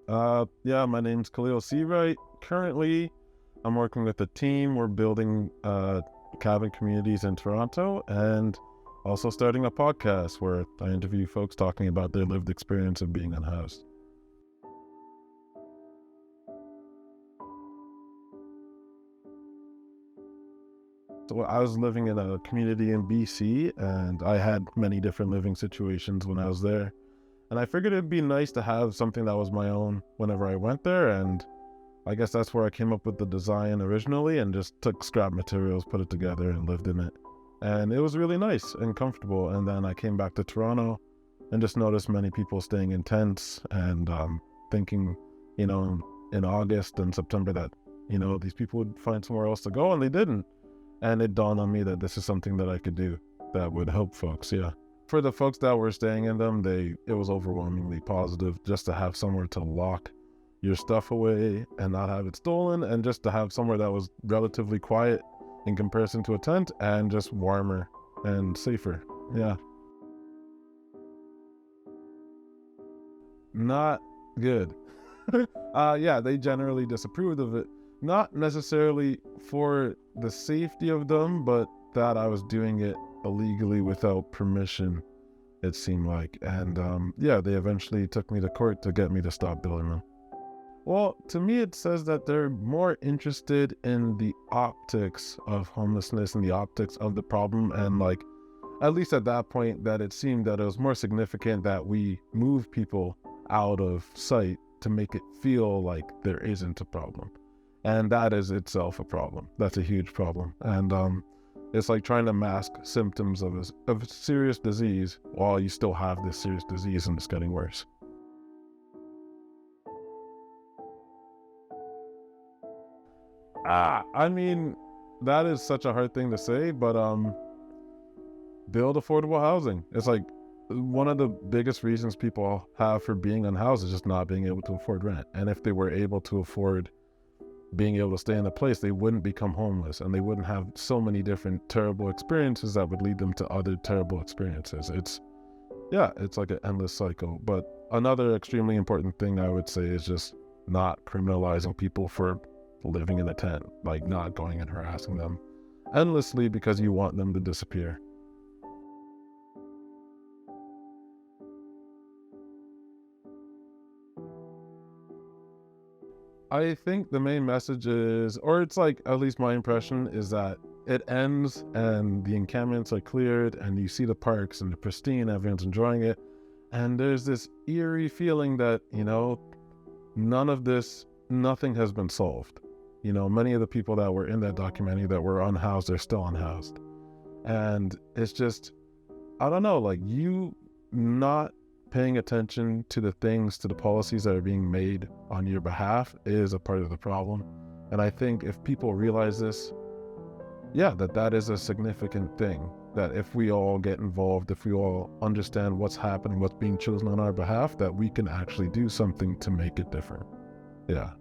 Yeah, my name's Khaleel Seivwright. Currently, I'm working with a team. We're building cabin communities in Toronto and also starting a podcast where I interview folks talking about their lived experience of being unhoused. So I was living in a community in BC and I had many different living situations when I was there. And I figured it'd be nice to have something that was my own whenever I went there. And I guess that's where I came up with the design originally and just took scrap materials, put it together, and lived in it. And it was really nice and comfortable. And then I came back to Toronto and just noticed many people staying in tents and thinking, in August and September that, these people would find somewhere else to go, and they didn't. And it dawned on me that this is something that I could do that would help folks, yeah. For the folks that were staying in them, it was overwhelmingly positive just to have somewhere to lock your stuff away and not have it stolen, and just to have somewhere that was relatively quiet in comparison to a tent and just warmer and safer. Yeah. Not good. Yeah, they generally disapproved of it. Not necessarily for the safety of them, but that I was doing it illegally without permission, it seemed like. And yeah, they eventually took me to court to get me to stop building them. Well, to me, it says that they're more interested in the optics of homelessness and the optics of the problem. And like, at least at that point, that it seemed that it was more significant that we move people out of sight to make it feel like there isn't a problem. And that is itself a problem. That's a huge problem. And it's like trying to mask symptoms of a serious disease while you still have this serious disease and it's getting worse. I mean, that is such a hard thing to say, but build affordable housing. It's like one of the biggest reasons people have for being unhoused is just not being able to afford rent. And if they were able to afford being able to stay in a place, they wouldn't become homeless and they wouldn't have so many different terrible experiences that would lead them to other terrible experiences. It's like an endless cycle. But another extremely important thing I would say is just not criminalizing people for living in a tent, like not going and harassing them endlessly because you want them to disappear. I think the main message is, or it's like, at least my impression is that it ends and the encampments are cleared and you see the parks and they're pristine, everyone's enjoying it. And there's this eerie feeling that, nothing has been solved. Many of the people that were in that documentary that were unhoused are still unhoused. And it's just, I don't know, like you not paying attention to the policies that are being made on your behalf is a part of the problem. And I think if people realize this, yeah, that is a significant thing. That if we all get involved, if we all understand what's happening, what's being chosen on our behalf, that we can actually do something to make it different. Yeah.